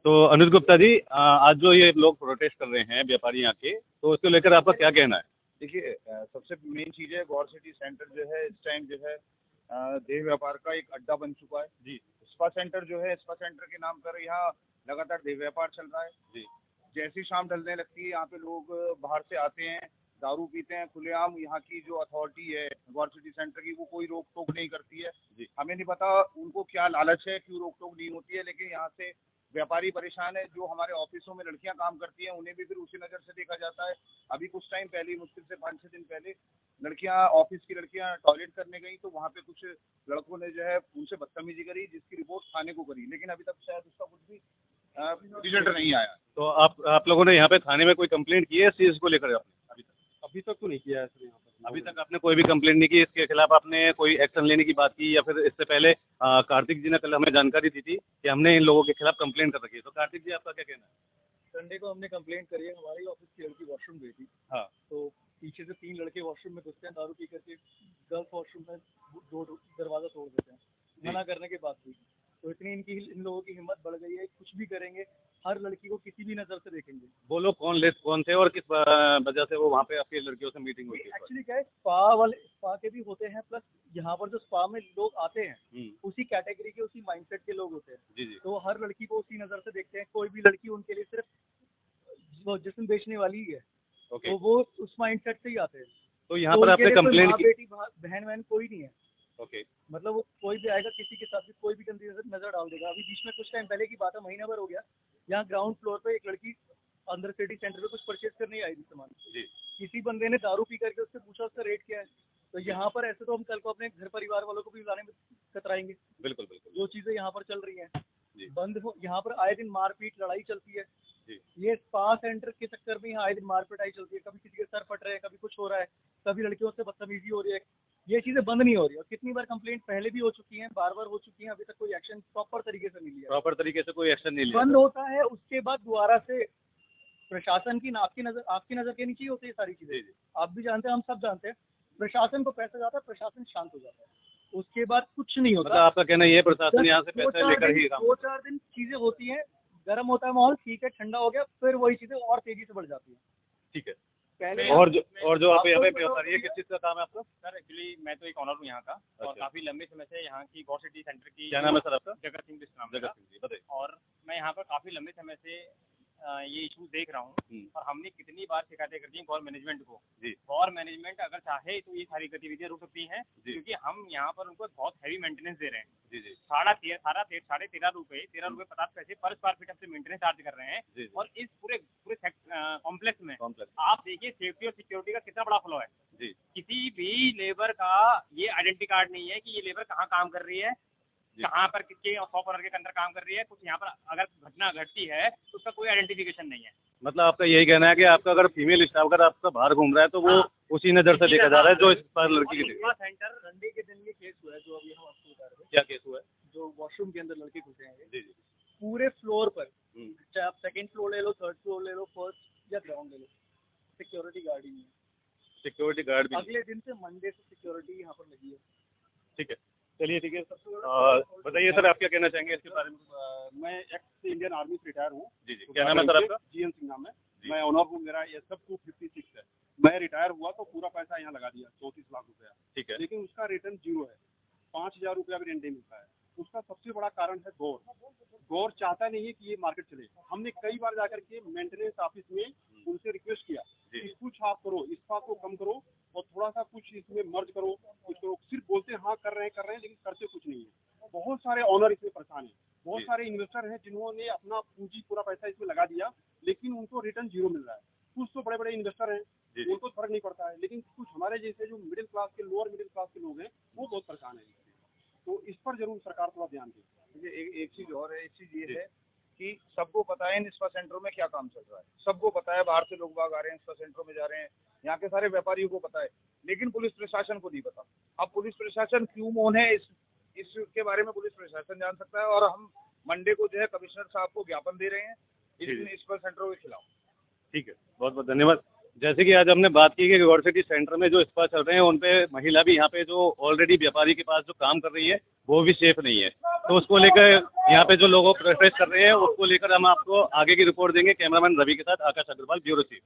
तो अनुज गुप्ता जी, आज जो ये लोग प्रोटेस्ट कर रहे हैं व्यापारी यहाँ के, तो उसको लेकर आपका क्या कहना है? देखिए, सबसे मेन चीज़ है गौर सिटी सेंटर जो है इस टाइम जो है देह व्यापार का एक अड्डा बन चुका है जी। स्पा सेंटर जो है, स्पा सेंटर के नाम पर यहाँ लगातार देह व्यापार चल रहा है जी। जैसी शाम ढलने लगती है यहाँ पे लोग बाहर से आते हैं, दारू पीते हैं खुलेआम। यहाँ की जो अथॉरिटी है गौर सिटी सेंटर की, वो कोई रोक टोक नहीं करती है जी। हमें नहीं पता उनको क्या लालच है, क्यों रोक टोक नहीं होती है। लेकिन यहाँ से व्यापारी परेशान है, जो हमारे ऑफिसों में लड़कियां काम करती हैं उन्हें भी फिर उसी नज़र से देखा जाता है। अभी कुछ टाइम पहले ही, मुश्किल से 5-6 दिन पहले, लड़कियां, ऑफिस की लड़कियां टॉयलेट करने गई तो वहाँ पे कुछ लड़कों ने जो है उनसे बदतमीजी करी, जिसकी रिपोर्ट थाने को करी, लेकिन अभी तक शायद उसका कुछ भी रिजल्ट नहीं आया। तो आप लोगों ने यहाँ पे थाने में कोई कंप्लेंट की है इस चीज़ को लेकर? आपने अभी तक तो नहीं किया है सर यहाँ पर। अभी तक आपने कोई भी कंप्लेंट नहीं की इसके खिलाफ? आपने कोई एक्शन लेने की बात की, या फिर इससे पहले कार्तिक जी ने कल हमें जानकारी दी थी कि हमने इन लोगों के खिलाफ कंप्लेंट कर रखी है, तो कार्तिक जी आपका क्या कहना है? संडे को हमने कंप्लेंट करी है, हमारी ऑफिस की लड़की वॉशरूम गई थी। हाँ। तो पीछे से 3 लड़के वॉशरूम में घुसते हैं, दारू पी करके गर्ल्स वॉशरूम में दरवाज़ा तोड़ देते हैं, मना करने के बाद भी। तो इतनी इन लोगों की हिम्मत बढ़ गई है, कुछ भी करेंगे, हर लड़की को किसी भी नज़र से देखेंगे। वो लोग कौन थे और किस वजह से वो वहाँ पे आपकी लड़कियों से मीटिंग हुई थी? एक्चुअली क्या है, स्पा के भी होते हैं, प्लस यहाँ पर जो स्पा में लोग आते हैं उसी कैटेगरी के, उसी माइंडसेट के लोग होते हैं। जी जी। तो हर लड़की को उसी नज़र से देखते हैं, कोई भी लड़की उनके लिए सिर्फ जिस्म बेचने वाली ही है। तो वो उस माइंडसेट से ही आते हैं। तो यहाँ पर आपने कंप्लेंट की? बेटी बहन कोई नहीं है। ओके। मतलब वो कोई भी आएगा, किसी के साथ भी कोई भी गंदी नजर डाल देगा। अभी बीच में कुछ टाइम पहले की बात है, महीना भर हो गया, यहाँ ग्राउंड फ्लोर पे एक लड़की अंदर सिटी सेंटर पे कुछ परचेज करने आई थी सामान जी। किसी बंदे ने दारू पी करके उससे पूछा, उसका रेट क्या है। तो यहाँ पर ऐसे तो हम कल को अपने घर परिवार वालों को भी बुलाने में कतराएंगे। बिल्कुल बिल्कुल। जो चीजें यहाँ पर चल रही हैं जी। बंद हो। यहाँ पर आए दिन मारपीट लड़ाई चलती है जी। ये स्पा सेंटर के चक्कर में यहाँ आए दिन मारपीटाई चलती है, कभी किसी के सर फट रहे हैं, कभी कुछ हो रहा है, कभी लड़कियों से बदतमीजी हो रही है। ये चीजें बंद नहीं हो रही, और कितनी बार कंप्लेंट पहले भी हो चुकी हैं, बार बार हो चुकी हैं, अभी तक कोई एक्शन प्रॉपर तरीके से नहीं लिया। प्रॉपर तरीके से कोई एक्शन नहीं लिया। बंद होता है, उसके बाद दोबारा से प्रशासन की आपकी नजर के नीचे होती है सारी चीजें। आप भी जानते हैं, हम सब जानते हैं, प्रशासन को पैसा जाता है, प्रशासन शांत हो जाता है, उसके बाद कुछ नहीं होता। मतलब आपका कहना ये प्रशासन यहाँ से पैसे लेकर ही 2-4 दिन चीजें होती हैं, गर्म होता है माहौल, ठीक है, ठंडा हो गया, फिर वही चीजें और तेजी से बढ़ जाती है। ठीक है। पहले और जो आप यहाँ पे व्यापारी, किस चीज का काम है आपका? सर एक्चुअली मैं तो एक ऑनर हूँ यहाँ का, और काफी लंबे समय से यहाँ की गौर सिटी सेंटर की। क्या नाम है सर आपका? जगत सिंह नाम। जगत सिंह जी, बताइए। और मैं यहाँ पर काफी लंबे समय से ये इशू देख रहा हूँ, और हमने कितनी बार शिकायतें कर दी गौर मैनेजमेंट को। गौर मैनेजमेंट अगर चाहे तो ये सारी गतिविधियाँ रोक सकती है, क्योंकि हम यहाँ पर उनको बहुत हैवी मेंटेनेंस दे रहे हैं। जी जी। 13.5 रुपए 13.50 पर स्क्वायर फीट हमसे मेंटेनेंस चार्ज कर रहे हैं। और इस पूरे कॉम्प्लेक्स में आप देखिए सेफ्टी और सिक्योरिटी का कितना बड़ा फ्लो है जी। किसी भी लेबर का ये आइडेंटिटी कार्ड नहीं है कि ये लेबर कहाँ काम कर रही है, कहाँ पर किसके शॉप ओनर के अंदर काम कर रही है। कुछ यहाँ पर अगर घटना घटती है तो उसका कोई आइडेंटिफिकेशन नहीं है। मतलब आपका यही कहना है कि आपका अगर फीमेल स्टाफ अगर आपका बाहर घूम रहा है तो वो उसी नज़र से देखा जा रहा है जो इस पर लड़की के सेंटर संडे के दिन ये केस हुआ है, जो अभी हम आपको बता रहे हैं। क्या केस हुआ है? जो वॉशरूम के अंदर लड़के घुसे हैं जी जी। पूरे फ्लोर पर, चाहे आप 2nd फ्लोर ले लो, 3rd फ्लोर ले लो, 1st या ग्राउंड ले लो, सिक्योरिटी गार्ड ही नहीं है। सिक्योरिटी गार्ड भी अगले दिन से मंडे से सिक्योरिटी यहाँ पर लगी है। ठीक है, चलिए ठीक है। बताइए सर, आप क्या कहना चाहेंगे इसके बारे में? मैं एक्स इंडियन आर्मी से रिटायर हूँ जी जी। क्या नाम है सर आपका? GN सिंह नाम है। मैं ऑनर हूँ, मेरा ये सब 256 है। मैं रिटायर हुआ तो पूरा पैसा यहाँ लगा दिया, 34 लाख रुपया। ठीक है। लेकिन उसका रिटर्न 0 है, 5,000 रुपया भी रेंट नहीं मिलता है। उसका सबसे बड़ा कारण है गौर चाहता नहीं है कि ये मार्केट चले। हमने कई बार जाकर के मेंटेनेंस ऑफिस में उनसे रिक्वेस्ट किया कि कुछ आप करो, स्पा को कम करो और थोड़ा सा कुछ इसमें मर्ज करो, कुछ करो। सिर्फ बोलते हैं हाँ कर रहे हैं, लेकिन करते कुछ नहीं है। बहुत सारे ऑनर इसमें परेशान है, बहुत सारे इन्वेस्टर हैं जिन्होंने अपना पूंजी पूरा पैसा इसमें लगा दिया, लेकिन उनको रिटर्न 0 मिल रहा है। कुछ तो बड़े बड़े इन्वेस्टर हैं, उनको फर्क नहीं पड़ता है, लेकिन कुछ हमारे जैसे जो मिडिल क्लास के, लोअर मिडिल क्लास के लोग हैं, वो बहुत परेशान है। तो इस पर जरूर सरकार थोड़ा ध्यान दे। एक चीज और है, एक चीज ये है कि सबको पता है इन स्पा सेंटरों में क्या काम चल रहा है, सबको पता है। बाहर से लोग बाग आ रहे हैं, स्पा सेंटरों में जा रहे हैं, यहाँ के सारे व्यापारियों को पता है, लेकिन पुलिस प्रशासन को नहीं पता। अब पुलिस प्रशासन क्यों मौन है, इसके बारे में पुलिस प्रशासन जान सकता है। और हम मंडे को जो है कमिश्नर साहब को ज्ञापन दे रहे हैं इन स्पा सेंटरों के खिलाफ। ठीक है, बहुत बहुत धन्यवाद। जैसे कि आज हमने बात की कि गौड़ सिटी सेंटर में जो स्पा चल रहे हैं उन पे महिला भी यहाँ पे जो ऑलरेडी व्यापारी के पास जो काम कर रही है वो भी सेफ नहीं है, तो उसको लेकर यहाँ पे जो लोगों को प्रोटेस्ट कर रहे हैं उसको लेकर हम आपको आगे की रिपोर्ट देंगे। कैमरामैन रवि के साथ आकाश अग्रवाल, ब्यूरो चीफ।